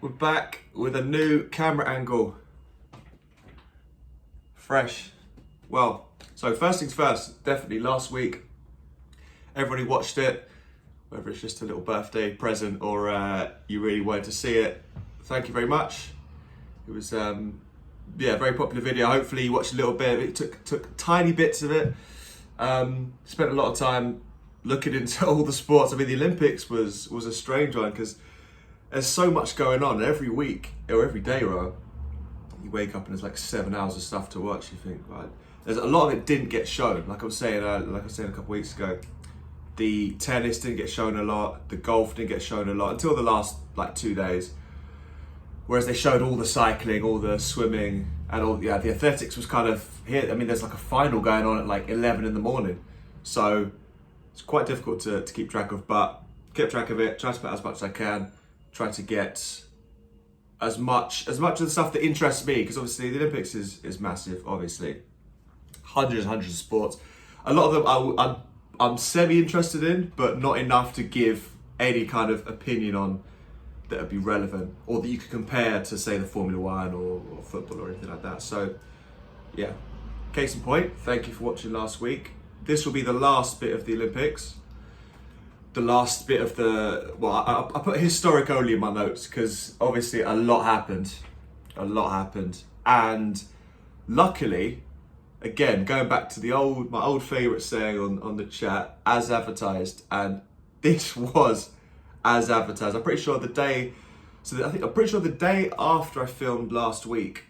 We're back with a new camera angle. Fresh. Well, so first things first, definitely last week, everybody watched it, whether it's just a little birthday present or you really wanted to see it. Thank you very much. It was, a very popular video. Hopefully you watched a little bit of it, took tiny bits of it. Spent a lot of time looking into all the sports. I mean, the Olympics was a strange one because there's so much going on every week or every day, right? You wake up and there's like 7 hours of stuff to watch. You think, right? There's a lot of it didn't get shown. Like I was saying a couple of weeks ago, the tennis didn't get shown a lot. The golf didn't get shown a lot until the last 2 days. Whereas they showed all the cycling, all the swimming, and all the athletics was kind of here. I mean, there's like a final going on at 11 in the morning, so it's quite difficult to keep track of. But kept track of it. Try to put as much as I can. Try to get as much of the stuff that interests me, because obviously the Olympics is massive. Obviously, hundreds of sports. A lot of them I'm semi-interested in, but not enough to give any kind of opinion on that would be relevant or that you could compare to, say, the Formula One or football or anything like that. So, yeah. Case in point, thank you for watching last week. This will be the last bit of the Olympics. The last bit of the, I put historic only in my notes because obviously a lot happened. And luckily, again, going back to my old favourite saying on the chat, as advertised, and this was as advertised. I'm pretty sure the day after I filmed last week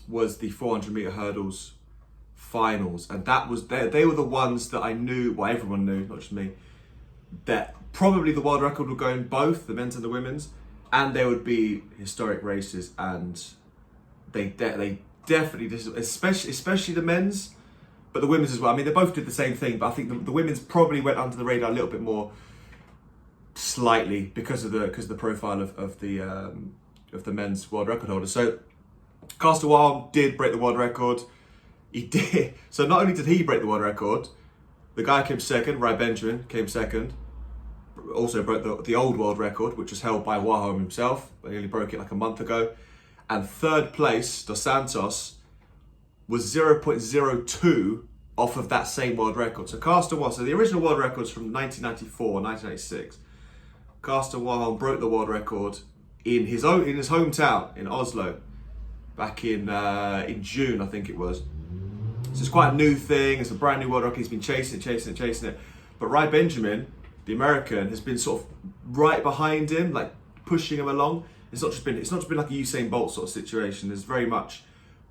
was the 400 metre hurdles finals, and that was they were the ones that I knew, well, everyone knew, not just me, that probably the world record would go in both the men's and the women's, and there would be historic races, and they definitely did, especially the men's, but the women's as well. I mean, they both did the same thing, but I think the women's probably went under the radar a little bit more, slightly, because of the profile of the men's world record holder. So Caster Wildholm did break the world record. He did. So not only did he break the world record, the guy came second. Rai Benjamin came second. Also broke the old world record, which was held by Wildholm himself. He only broke it like a month ago. And third place, Dos Santos, was 0.02 off of that same world record. So Caster Wildholm, so the original world record's from 1994, 1996. Caster Wildholm broke the world record in his hometown in Oslo back in June, I think it was. So it's quite a new thing. It's a brand new world record. He's been chasing it. But Rai Benjamin, the American, has been sort of right behind him, like pushing him along. It's not just been like a Usain Bolt sort of situation. There's very much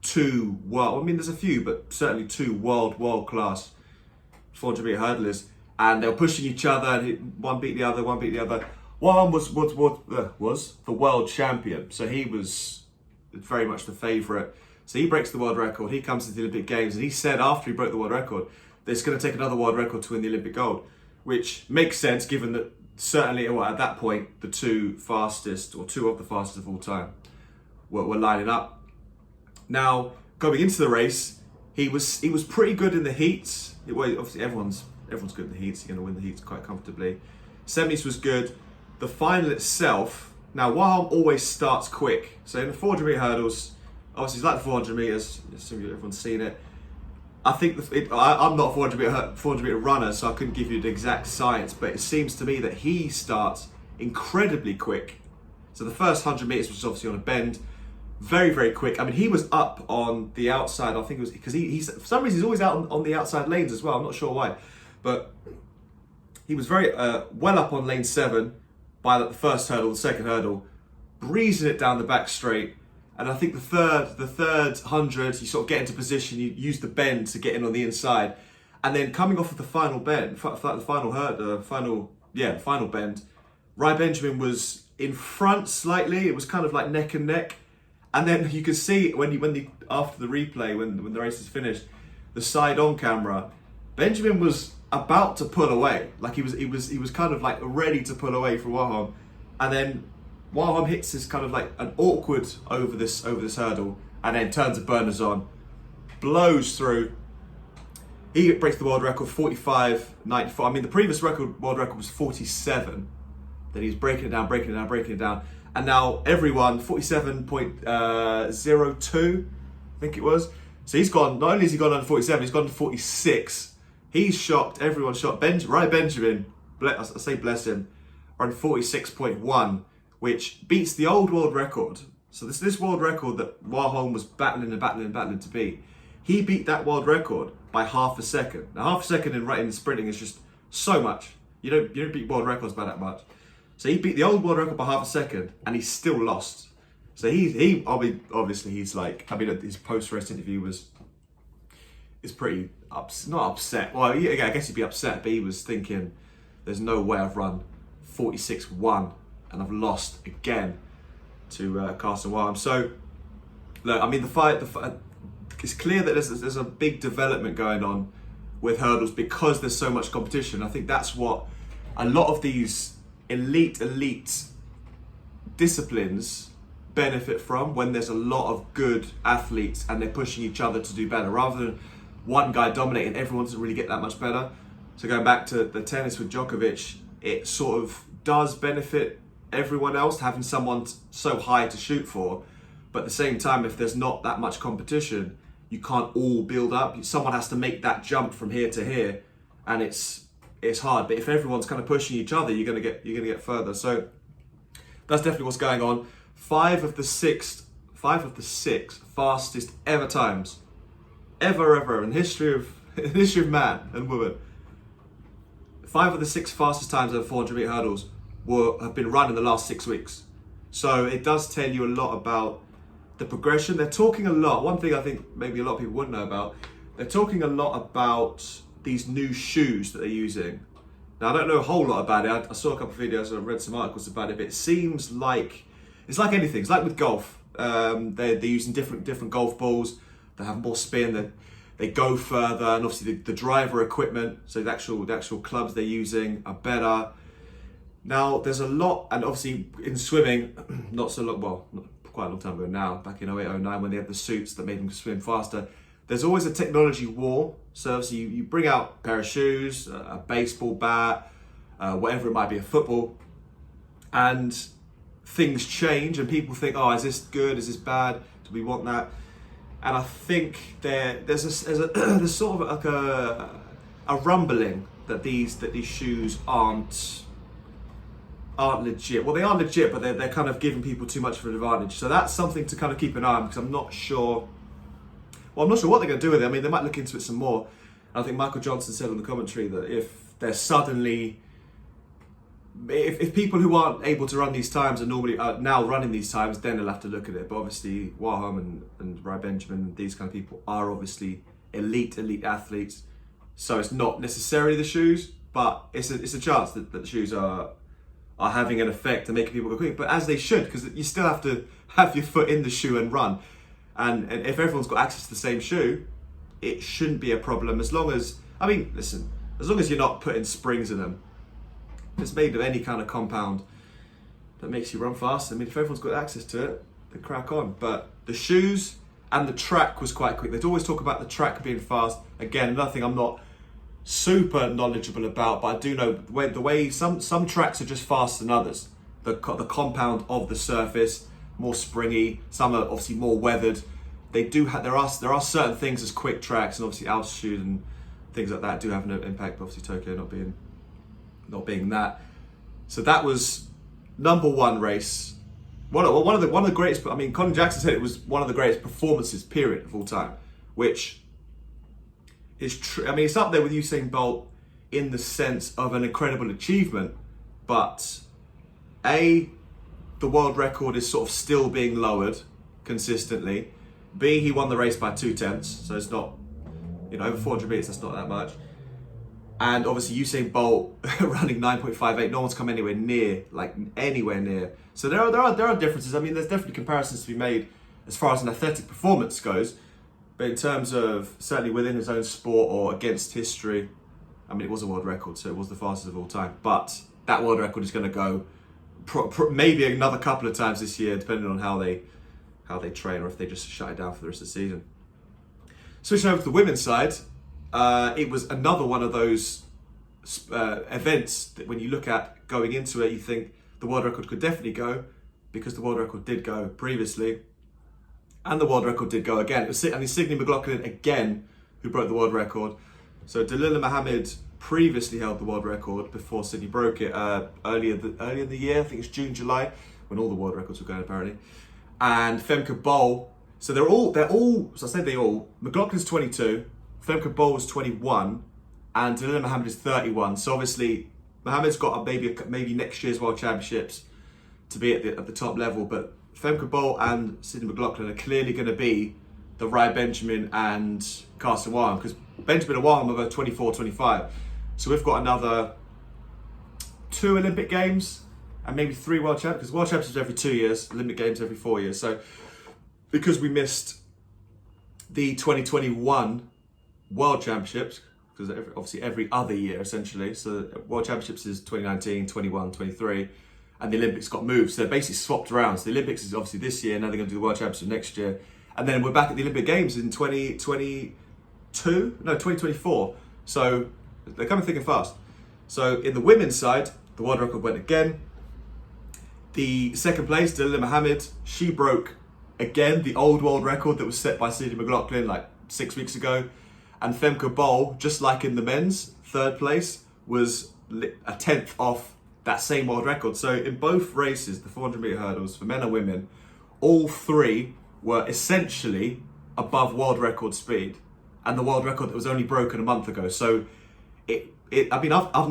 there's a few, but certainly two world class 400 metre hurdlers, and they were pushing each other, and one beat the other. One was the world champion, so he was very much the favourite. So he breaks the world record. He comes to the Olympic Games, and he said after he broke the world record that it's going to take another world record to win the Olympic gold, which makes sense given that certainly at that point the two of the fastest of all time were lining up. Now going into the race, he was pretty good in the heats. Obviously everyone's good in the heats. You're going to win the heats quite comfortably. Semis was good. The final itself. Now Wildholm always starts quick. So in the 400 metre hurdles, obviously it's like the 400 metres. I assume everyone's seen it. I think I'm not a 400 metre runner, so I couldn't give you the exact science, but it seems to me that he starts incredibly quick. So the first 100 metres was obviously on a bend, very, very quick. I mean, he was up on the outside. I think it was because he's for some reason he's always out on the outside lanes as well. I'm not sure why, but he was very well up on lane 7 by the first hurdle, the second hurdle, breezing it down the back straight. And I think the third 100, you sort of get into position, you use the bend to get in on the inside. And then coming off of the final bend, the final bend, Rai Benjamin was in front slightly. It was kind of like neck and neck. And then you could see after the replay, when the race is finished, the side on camera, Benjamin was about to pull away. Like he was kind of like ready to pull away from Wildholm. And then Wildholm hits this kind of like an awkward over this hurdle, and then turns the burners on, blows through. He breaks the world record, 45.94. I mean, the previous world record was 47. Then he's breaking it down, and now everyone 47.02, I think it was. So he's gone. Not only has he gone under 47, he's gone to 46. He's shocked. Everyone's shocked. Benjamin, I say bless him, are on 46.1, which beats the old world record. So this world record that Warholm was battling to beat. He beat that world record by half a second. Now half a second in sprinting is just so much. You don't beat world records by that much. So he beat the old world record by half a second, and he still lost. So obviously he's like, I mean, his post-race interview is pretty not upset. Well, yeah, I guess he'd be upset, but he was thinking, there's no way I've run 46.1 and I've lost again to Carson Warholm. So look, I mean, the fight, it's clear that there's a big development going on with hurdles because there's so much competition. I think that's what a lot of these elite disciplines benefit from, when there's a lot of good athletes and they're pushing each other to do better, rather than one guy dominating. Everyone doesn't really get that much better. So going back to the tennis with Djokovic, it sort of does benefit everyone else having someone so high to shoot for, but at the same time, if there's not that much competition, you can't all build up. Someone has to make that jump from here to here, and it's hard. But if everyone's kind of pushing each other, you're gonna get further. So that's definitely what's going on. Five of the six fastest ever times, ever in the history of man and woman. 5 of the 6 fastest times over 400 meter hurdles have been run in the last 6 weeks. So it does tell you a lot about the progression. They're talking a lot. One thing I think maybe a lot of people wouldn't know about, they're talking a lot about these new shoes that they're using. Now, I don't know a whole lot about it. I saw a couple of videos and I read some articles about it, but it seems like it's like anything. It's like with golf. They're using different golf balls. They have more spin. They go further, and obviously the driver equipment, so the actual clubs they're using are better. Now there's a lot, and obviously in swimming, not quite a long time ago now, back in 08, 09, when they had the suits that made them swim faster. There's always a technology war. So obviously you bring out a pair of shoes, a baseball bat, whatever it might be, a football, and things change and people think, oh, is this good? Is this bad? Do we want that? And I think there's sort of like a rumbling that these shoes aren't legit. Well, they are legit, but they're kind of giving people too much of an advantage. So that's something to kind of keep an eye on, because I'm not sure what they're going to do with it. I mean, they might look into it some more. I think Michael Johnson said on the commentary that if they're suddenly, if people who aren't able to run these times are normally now running these times, then they'll have to look at it. But obviously, Warholm and Rai Benjamin, these kind of people are obviously elite athletes. So it's not necessarily the shoes, but it's a chance that the shoes are having an effect and making people go quick. But as they should, because you still have to have your foot in the shoe and run. And if everyone's got access to the same shoe, it shouldn't be a problem. As long as you're not putting springs in them. If it's made of any kind of compound that makes you run fast, I mean, if everyone's got access to it, then crack on. But the shoes and the track was quite quick. They'd always talk about the track being fast. Again, another thing I'm not super knowledgeable about, but I do know the way some tracks are just faster than others. The compound of the surface, more springy. Some are obviously more weathered. There are certain things as quick tracks, and obviously altitude and things like that do have an impact. But obviously Tokyo not being that. So that was number one race. One of the greatest. I mean, Colin Jackson said it was one of the greatest performances, period, of all time, which is true. I mean, it's up there with Usain Bolt in the sense of an incredible achievement, but the world record is sort of still being lowered consistently. B, he won the race by 2/10, so it's not, over 400 meters, that's not that much. And obviously Usain Bolt running 9.58, no one's come anywhere near. So there are differences. I mean, there's definitely comparisons to be made as far as an athletic performance goes, but in terms of certainly within his own sport or against history, I mean, it was a world record, so it was the fastest of all time. But that world record is going to go maybe another couple of times this year, depending on how they train or if they just shut it down for the rest of the season. Switching over to the women's side, it was another one of those events that when you look at going into it, you think the world record could definitely go, because the world record did go previously, and the world record did go again. And it's Sydney McLaughlin again who broke the world record. So Dalilah Muhammad previously held the world record before Sydney broke it earlier in the year. I think it's June, July, when all the world records were going apparently. And Femke Bol. So they're all. So I say they all. McLaughlin's 22, Femke Bol was 21, and Dalilah Muhammad is 31. So obviously Muhammad's got maybe next year's World Championships to be at the top level, but Femke Bol and Sydney McLaughlin are clearly going to be the Ryan Benjamin and Carson Warham, because Benjamin and Warham are 24, 25. So we've got another 2 Olympic Games and maybe 3 World Championships, because World Championships every 2 years, Olympic Games every 4 years. So because we missed the 2021 World Championships, because obviously every other year essentially, so World Championships is 2019, 21, 23, and the Olympics got moved, so they're basically swapped around. So the Olympics is obviously this year, now they're going to do the World Championship next year, and then we're back at the Olympic Games in 2024. So they're coming thick and fast. So in the women's side, the world record went again. The second place, Dalilah Muhammad, she broke again the old world record that was set by Sydney McLaughlin like 6 weeks ago. And Femke Bol, just like in the men's, third place, was a 10th off that same world record. So in both races, the 400 meter hurdles for men and women, all 3 were essentially above world record speed, and the world record that was only broken a month ago. So I've never, I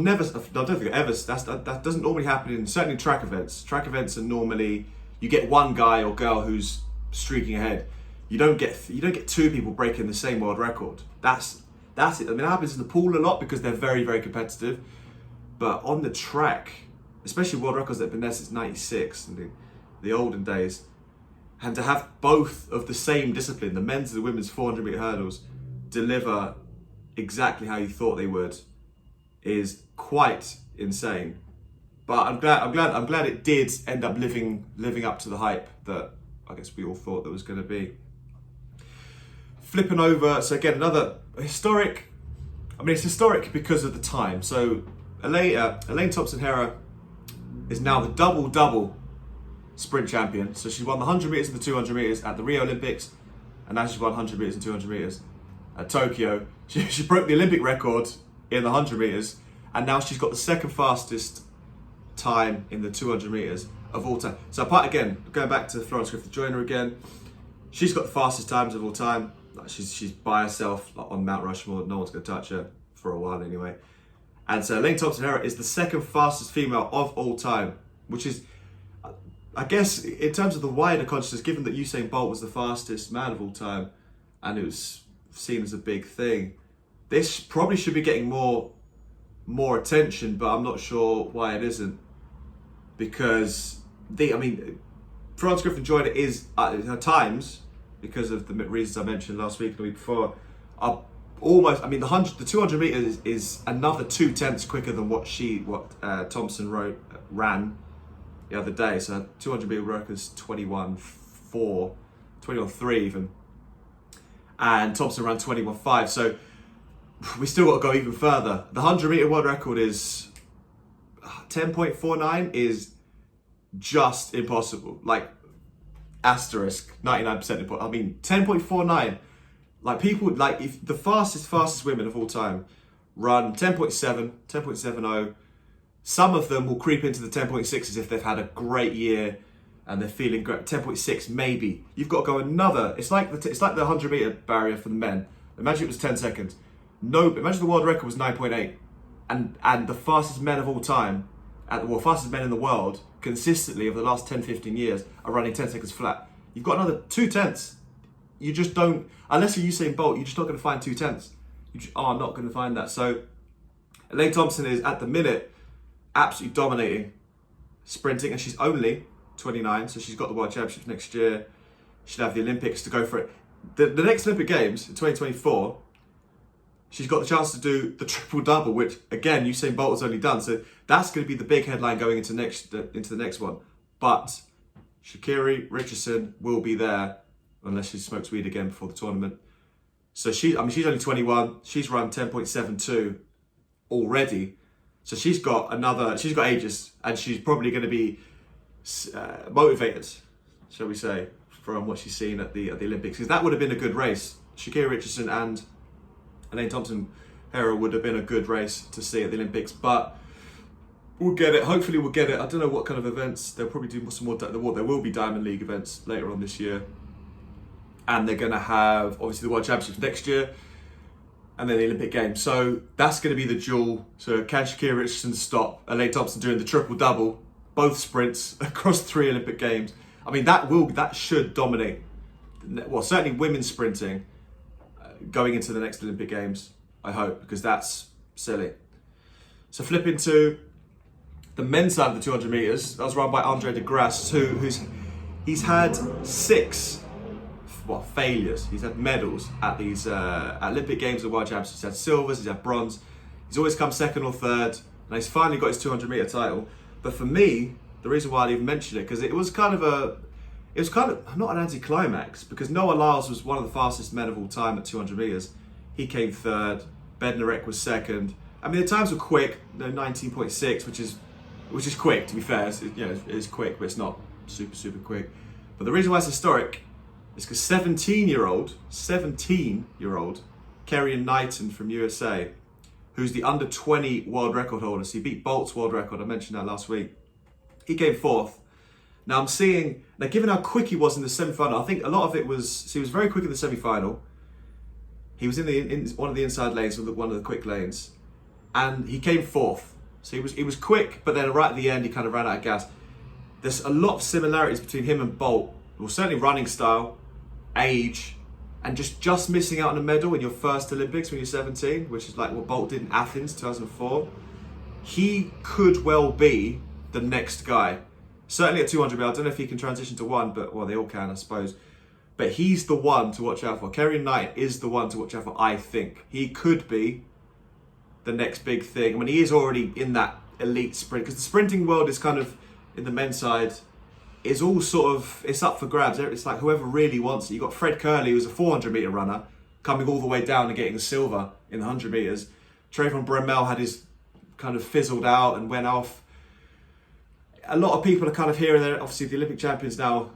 don't think ever, that doesn't normally happen in, certainly track events. Track events are normally, you get one guy or girl who's streaking ahead. You don't get 2 people breaking the same world record. That's it. I mean, it happens in the pool a lot because they're very, very competitive. But on the track, especially world records that have been there since '96 and the olden days, and to have both of the same discipline, the men's and the women's 400 meter hurdles, deliver exactly how you thought they would, is quite insane. But I'm glad it did end up living up to the hype that I guess we all thought there was going to be. Flipping over, so again, another historic. I mean, it's historic because of the time. So Elaine Thompson-Herah is now the double sprint champion. So she won the 100 meters and the 200 meters at the Rio Olympics, and now she's won 100 meters and 200 meters at Tokyo. She broke the Olympic record in the 100 meters, and now she's got the second fastest time in the 200 meters of all time. So going back to Florence Griffith-Joyner again, she's got the fastest times of all time. She's by herself on Mount Rushmore. No one's going to touch her for a while anyway. And so Elaine Thompson-Herah is the second fastest female of all time, which is, I guess, in terms of the wider consciousness, given that Usain Bolt was the fastest man of all time, and it was seen as a big thing, this probably should be getting more attention, but I'm not sure why it isn't. Because Florence Griffith-Joyner is her times, because of the reasons I mentioned last week and the week before, are almost. I mean, the 200 meters is another 2/10 quicker than what Thompson ran the other day. So 200 meter record's 21:4, 21:3 even, and Thompson ran 21:5. So we still got to go even further. The 100 meter world record is 10.49, is just impossible. Like, asterisk, 99% impossible. I mean, 10.49. Like, people, like, if the fastest women of all time run 10.7, 10.70, some of them will creep into the 10.6s if they've had a great year and they're feeling great. 10.6 maybe. You've got to go another. It's like the 100 meter barrier for the men. Imagine it was 10 seconds. No, imagine the world record was 9.8, and the fastest men of all time, fastest men in the world, consistently over the last 10, 15 years, are running 10 seconds flat. You've got another 2/10. You just don't, unless you're Usain Bolt, you're just not going to find 2/10. You just are not going to find that. So Elaine Thompson is, at the minute, absolutely dominating sprinting, and she's only 29, so she's got the World Championships next year. She'll have the Olympics to go for it. The next Olympic Games in 2024, she's got the chance to do the triple-double, which, again, Usain Bolt has only done. So that's going to be the big headline going into the next one. But Sha'Carri Richardson will be there, unless she smokes weed again before the tournament. So she's only 21. She's run 10.72 already. So she's got ages, and she's probably going to be motivated, shall we say, from what she's seen at the Olympics, because that would have been a good race. Shakira Richardson and Elaine Thompson-Herah would have been a good race to see at the Olympics, but we'll get it. Hopefully we'll get it. I don't know what kind of events. They'll probably do some more. There will be Diamond League events later on this year. And they're going to have, obviously, the World Championships next year. And then the Olympic Games. So that's going to be the duel. So can Shakira Richardson stop Elaine Thompson doing the triple-double, both sprints across 3 Olympic Games? I mean, that should dominate. Well, certainly women's sprinting going into the next Olympic Games, I hope, because that's silly. So flipping to the men's side of the 200 metres, that was run by Andre de Grasse, he's had 6 failures. He's had medals at these Olympic Games and World Championships. He's had silvers, he's had bronze. He's always come second or third, and he's finally got his 200 metre title. But for me, the reason why I even mentioned it, because it was kind of not an anticlimax, because Noah Lyles was one of the fastest men of all time at 200 metres. He came third. Bednarek was second. I mean, the times were quick, 19.6, which is quick, to be fair. It's quick, but it's not super quick. But the reason why it's historic is because 17-year-old Kerrion Knighton from USA, who's the under 20 world record holder. So he beat Bolt's world record. I mentioned that last week. He came 4th. Now given how quick he was in the semi-final, I think a lot of it was, he was very quick in the semi-final. He was in one of the inside lanes, one of the quick lanes, and he came 4th. So he was quick, but then right at the end, he kind of ran out of gas. There's a lot of similarities between him and Bolt. Well, certainly running style, age, and just missing out on a medal in your first Olympics when you're 17, which is like what Bolt did in Athens 2004. He could well be the next guy. Certainly at 200 I don't know if he can transition to 1, but well, they all can, I suppose. But he's the one to watch out for. Kerrion Knight is the one to watch out for, I think. He could be the next big thing. I mean, he is already in that elite sprint, because the sprinting world is kind of, in the men's side, is all sort of, it's up for grabs. It's like whoever really wants it. You've got Fred Curley, who's a 400 metre runner, coming all the way down and getting a silver in the 100 metres. Trayvon Bremel had his kind of fizzled out and went off. A lot of people are kind of here and there. Obviously, the Olympic champions now,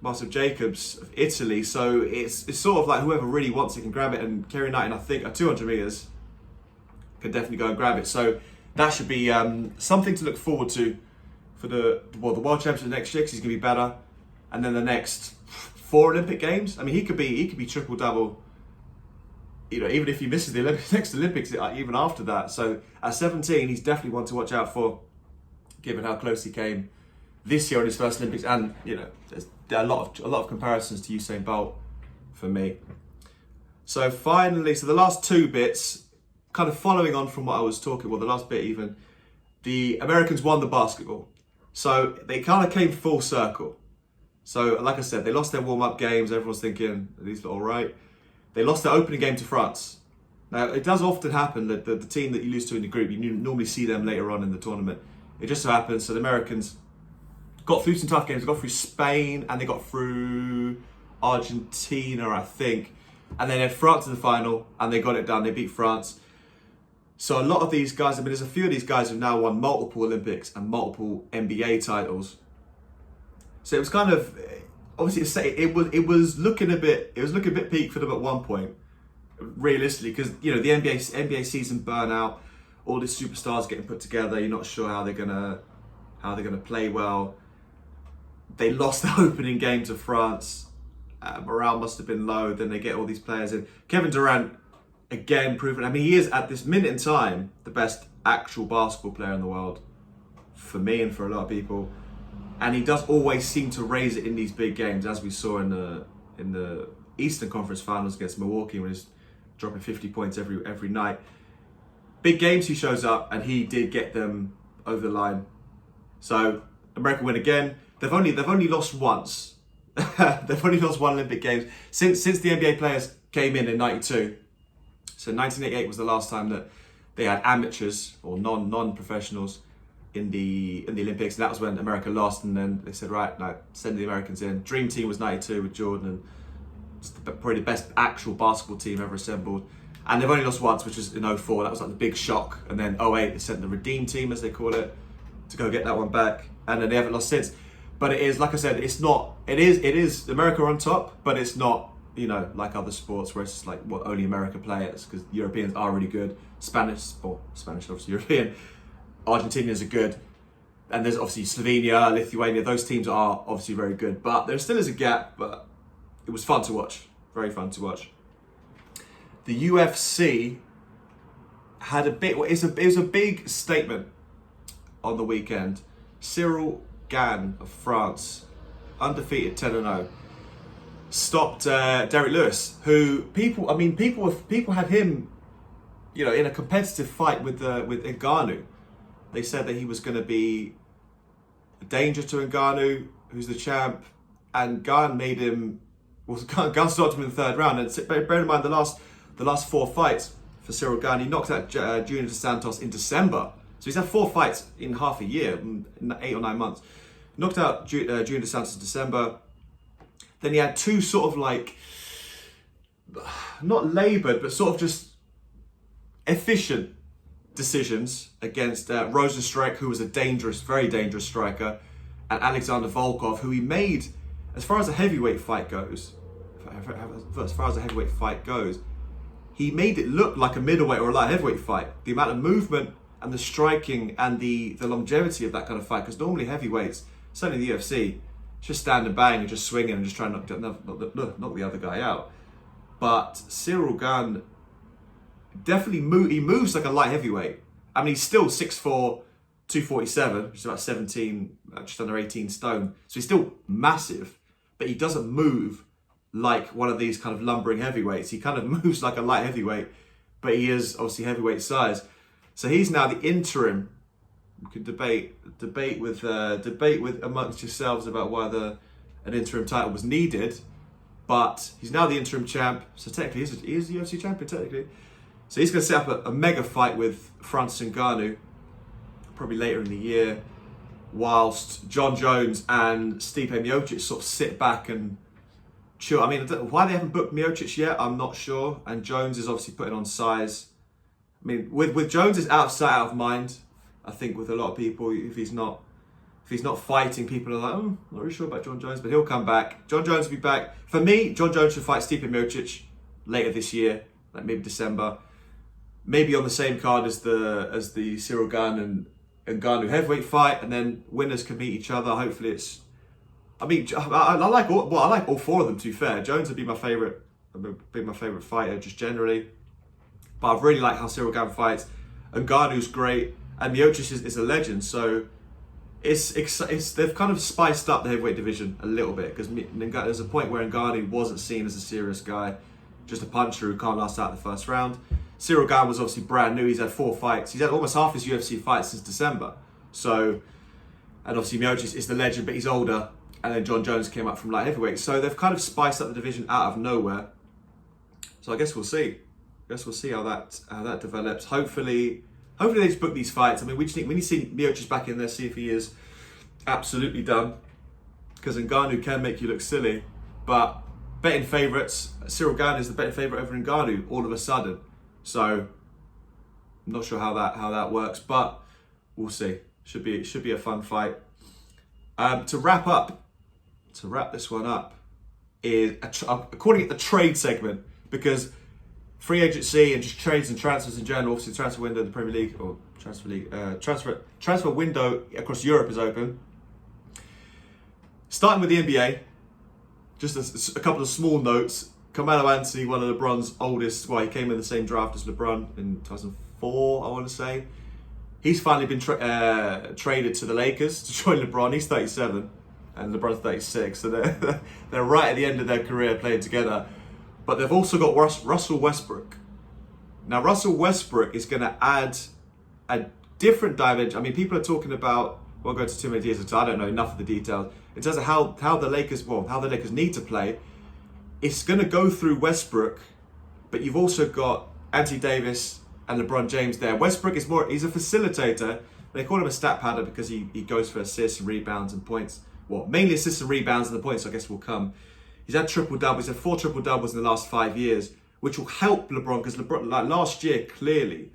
Marcel Jacobs of Italy. So it's sort of like whoever really wants it can grab it. And Kerrion Knighton, I think, at 200 metres, can definitely go and grab it. So that should be something to look forward to for the World Championships next year, because he's going to be better. And then the next 4 Olympic Games. I mean, he could be triple double. Even if he misses the next Olympics, even after that. So at 17, he's definitely one to watch out for, given how close he came this year in his first Olympics. And there are a lot of comparisons to Usain Bolt for me. So finally, the last 2 bits, kind of following on from what I was talking. Well, the last bit even, the Americans won the basketball. So they kind of came full circle. So like I said, they lost their warm-up games. Everyone's thinking, these are all right. They lost their opening game to France. Now, it does often happen that the team that you lose to in the group, you normally see them later on in the tournament. It just so happens, so the Americans got through some tough games. They got through Spain and they got through Argentina, I think. And then they had France in the final and they got it done. They beat France. So a lot of these guys, there's a few of these guys who've now won multiple Olympics and multiple NBA titles. So it was kind of, obviously it was looking a bit peak for them at one point, realistically, because the NBA season burnout, all these superstars getting put together. You're not sure how they're gonna play well. They lost the opening game to France. Morale must have been low. Then they get all these players in. Kevin Durant, again, proven. I mean, he is at this minute in time the best actual basketball player in the world, for me and for a lot of people. And he does always seem to raise it in these big games, as we saw in the Eastern Conference Finals against Milwaukee, when he's dropping 50 points every night. Big games he shows up, and he did get them over the line. So America win again. They've only lost once. They've only lost 1 Olympic Games since the NBA players came in '92. So 1988 was the last time that they had amateurs or non-professionals in the Olympics, and that was when America lost. And then they said, right, now send the Americans in. Dream Team was '92 with Jordan, and it's probably the best actual basketball team ever assembled. And they've only lost once, which was in 04. That was like the big shock. And then 08, they sent the Redeem team, as they call it, to go get that one back. And then they haven't lost since. But it is, like I said, it's not, it is America on top, but it's not, you know, like other sports where it's just like, what, only America players, because Europeans are really good. Spanish, obviously European. Argentinians are good. And there's obviously Slovenia, Lithuania, those teams are obviously very good. But there still is a gap, but it was fun to watch. Very fun to watch. The UFC had it was a big statement on the weekend. Cyril GANE of France, undefeated 10-0, stopped Derek Lewis, who people had him, you know, in a competitive fight with Ngannou. They said that he was going to be a danger to Ngannou, who's the champ, and GANE made him. Well, GANE stopped him in the third round, and bear in mind the last 4 fights for Cyril GANE, he knocked out Junior Dos Santos in December. So he's had 4 fights in half a year, in 8 or 9 months. Knocked out Junior Dos Santos in December. Then he had 2 sort of like, not laboured, but sort of just efficient decisions against Rosenstruck, who was a very dangerous striker, and Alexander Volkov, who he made, as far as a heavyweight fight goes, he made it look like a middleweight or a light heavyweight fight. The amount of movement and the striking and the longevity of that kind of fight, because normally heavyweights, certainly the UFC, just stand and bang and just swinging and just trying to knock the other guy out. But Cyril GANE definitely moves like a light heavyweight. I mean, he's still 6'4", 247, which is about 17, just under 18 stone. So he's still massive, but he doesn't move like one of these kind of lumbering heavyweights. He kind of moves like a light heavyweight, but he is obviously heavyweight size. So he's now the interim. You could debate with amongst yourselves about whether an interim title was needed, but he's now the interim champ. So technically, he is the UFC champion technically. So he's going to set up a mega fight with Francis Ngannou, probably later in the year, whilst John Jones and Stipe Miocic sort of sit back and chill. I mean, why they haven't booked Miocic yet, I'm not sure. And Jones is obviously putting on size. I mean, with Jones, it's out of sight, out of mind. I think with a lot of people, if he's not fighting, people are like, oh, not really sure about John Jones, but he'll come back. John Jones will be back. For me, John Jones should fight Stipe Miocic later this year, like maybe December. Maybe on the same card as the Cyril GANE and Ngannou heavyweight fight, and then winners can meet each other. Hopefully, it's. I mean, I like all 4 of them. To be fair, Jones would be my favorite fighter just generally. But I really like how Cyril GANE fights. Ngannou's great, and Miocic is a legend. So it's they've kind of spiced up the heavyweight division a little bit, because there's a point where Ngannou wasn't seen as a serious guy, just a puncher who can't last out the first round. Cyril GANE was obviously brand new. He's had 4 fights. He's had almost half his UFC fights since December. So, and obviously Miocic is the legend, but he's older. And then John Jones came up from light heavyweight. So they've kind of spiced up the division out of nowhere. So I guess we'll see. How that develops. Hopefully they just book these fights. I mean, we need to see Miocic back in there, see if he is absolutely done. Because Ngannou can make you look silly. But betting favourites, Cyril GANE is the betting favourite over Ngannou all of a sudden. So I'm not sure how that works, but we'll see. Should be a fun fight. To wrap this one up, is I'm calling it the trade segment, because free agency and just trades and transfers in general. Obviously, the transfer window in the Premier League or transfer window across Europe is open. Starting with the NBA, just a couple of small notes. Carmelo Anthony, one of LeBron's oldest, he came in the same draft as LeBron in 2004, I want to say. He's finally been traded to the Lakers to join LeBron. He's 37 and LeBron's 36, so they're right at the end of their career playing together. But they've also got Russell Westbrook. Now, Russell Westbrook is going to add a different dimension. I mean, people are talking about, won't go into too many details, I don't know enough of the details, in terms of how the Lakers need to play. It's going to go through Westbrook, but you've also got Anthony Davis and LeBron James there. Westbrook he's a facilitator. They call him a stat padder because he goes for assists and rebounds and points. Well, mainly assists and rebounds, and the points I guess will come. He's had triple doubles. He's had 4 triple doubles in the last 5 years, which will help LeBron, because LeBron, like last year, clearly,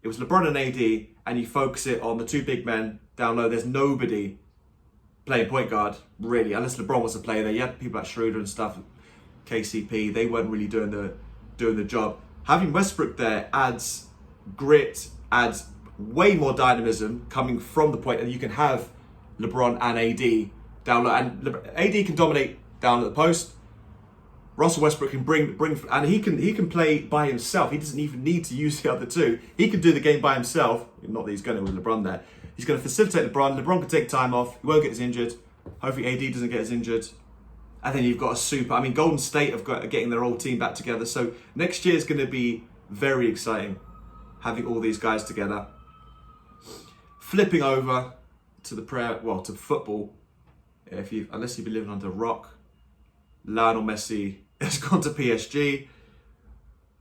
it was LeBron and AD, and you focus it on the two big men down low. There's nobody playing point guard, really, unless LeBron was a player there. You had people like Schroeder and stuff, KCP, they weren't really doing the job. Having Westbrook there adds grit, adds way more dynamism coming from the point, and you can have LeBron and AD down low, and AD can dominate down at the post. Russell Westbrook can bring, and he can play by himself. He doesn't even need to use the other two. He can do the game by himself. Not that he's going to with LeBron there. He's going to facilitate LeBron. LeBron can take time off. He won't get as injured. Hopefully AD doesn't get as injured. And then you've got a super. I mean, Golden State have got getting their whole team back together. So next year is going to be very exciting, having all these guys together. Flipping over to to football. Unless you've been living under a rock, Lionel Messi has gone to PSG.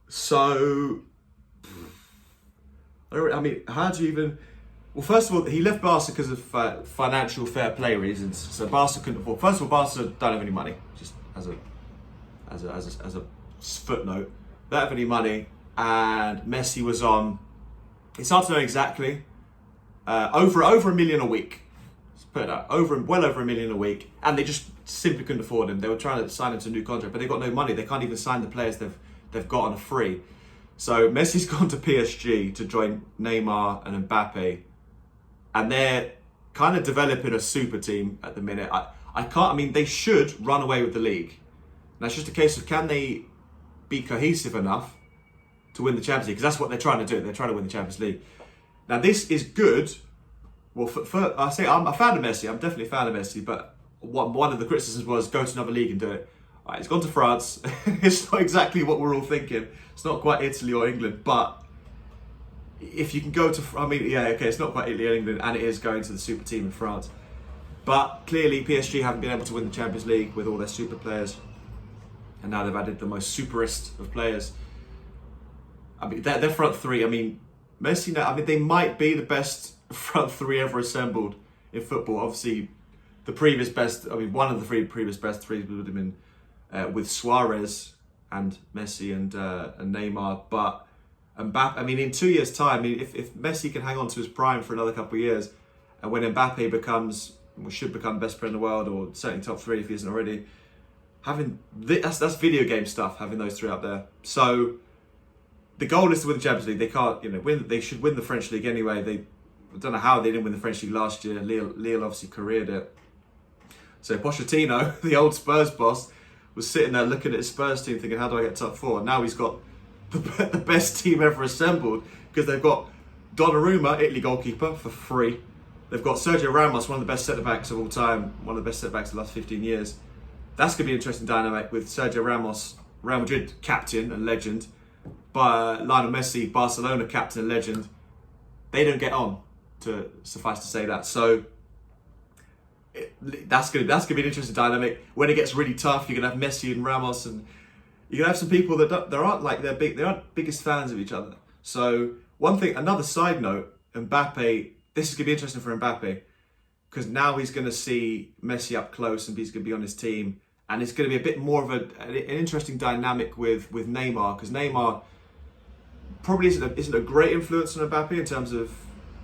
So, I mean, how do you even? Well, first of all, he left Barca because of financial fair play reasons. So Barca couldn't afford. First of all, Barca don't have any money. Just as a footnote, they don't have any money, and Messi was on. It's hard to know exactly. Over $1 million a week. Let's put it out. Well over $1 million a week, and they just simply couldn't afford him. They were trying to sign him to a new contract, but they've got no money. They can't even sign the players they've got on a free. So Messi's gone to PSG to join Neymar and Mbappe, and they're kind of developing a super team at the minute. I mean, they should run away with the league. Now it's just a case of, can they be cohesive enough to win the Champions League? Because that's what they're trying to do. They're trying to win the Champions League. Now this is good. Well, I say I'm a fan of Messi. I'm definitely a fan of Messi, but one of the criticisms was go to another league and do it. All right, he's gone to France. It's not exactly what we're all thinking. It's not quite Italy or England, but if you can go to, it's not quite Italy or England, and it is going to the super team in France. But clearly PSG haven't been able to win the Champions League with all their super players, and now they've added the most superest of players. I mean, their front three. I mean, Messi. Now, I mean, they might be the best front three ever assembled in football. Obviously, the previous best. I mean, one of the previous best three would have been with Suarez and Messi and Neymar. But Mbappe. I mean, in 2 years' time, I mean, if Messi can hang on to his prime for another couple of years, and when Mbappe should become best player in the world, or certainly top three if he isn't already, that's video game stuff. Having those three up there, so. The goal is to win the Champions League. They can't, win. They should win the French League anyway. I don't know how they didn't win the French League last year. Lille obviously careered it. So Pochettino, the old Spurs boss, was sitting there looking at his Spurs team thinking, how do I get top four? Now he's got the best team ever assembled, because they've got Donnarumma, Italy goalkeeper, for free. They've got Sergio Ramos, one of the best centre-backs of all time, one of the best centre-backs of the last 15 years. That's going to be an interesting dynamic with Sergio Ramos, Real Madrid captain and legend, Lionel Messi, Barcelona captain and legend. They don't get on, to suffice to say that. So that's gonna be an interesting dynamic. When it gets really tough, you're gonna have Messi and Ramos, and you're gonna have some people that aren't like they aren't biggest fans of each other. So another side note, Mbappe. This is gonna be interesting for Mbappe, because now he's gonna see Messi up close, and he's gonna be on his team, and it's gonna be a bit more of an interesting dynamic with Neymar, because Neymar probably isn't a great influence on Mbappe in terms of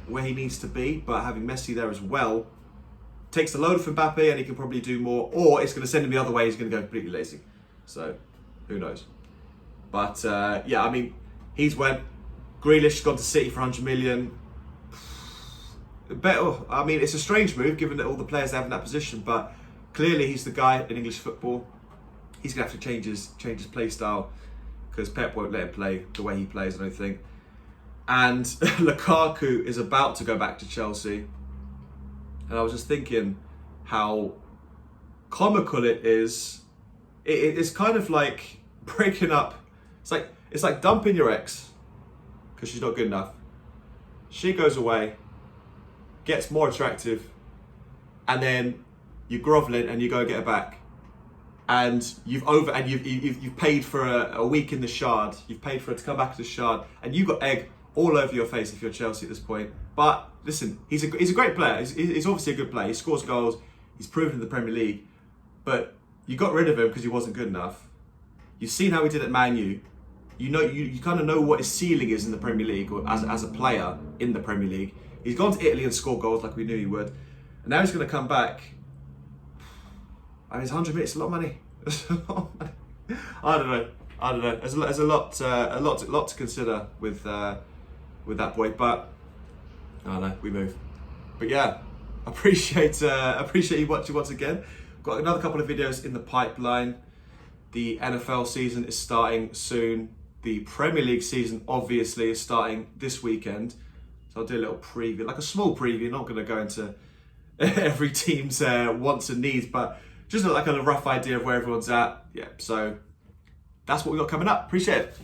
where he needs to be, but having Messi there as well takes the load off Mbappe, and he can probably do more, or it's going to send him the other way. He's going to go completely lazy. So who knows? But I mean, he's went. Grealish's gone to City for 100 million. I mean, it's a strange move given that all the players they have in that position, but clearly he's the guy in English football. He's going to have to change his play style, because Pep won't let him play the way he plays, I don't think. And Lukaku is about to go back to Chelsea. And I was just thinking how comical it is. It's kind of like breaking up. It's like dumping your ex because she's not good enough. She goes away, gets more attractive, and then you grovel in and you go get her back. And you've paid for a week in the Shard. You've paid for her to come back to the Shard, and you've got egg all over your face if you're Chelsea at this point. But listen, he's a great player. He's obviously a good player. He scores goals. He's proven in the Premier League. But you got rid of him because he wasn't good enough. You've seen how he did at Man U. you kind of know what his ceiling is in the Premier League, or as a player in the Premier League. He's gone to Italy and scored goals like we knew he would, and now he's going to come back. I mean, it's 100 minutes, a lot of money. I don't know. There's a lot to consider with that boy, but I don't know. We move. But yeah, appreciate you watching once again. Got another couple of videos in the pipeline. The NFL season is starting soon. The Premier League season obviously is starting this weekend. So I'll do a little preview, like a small preview. Not going to go into every team's wants and needs, but just like a rough idea of where everyone's at. Yeah, so that's what we got coming up. Appreciate it.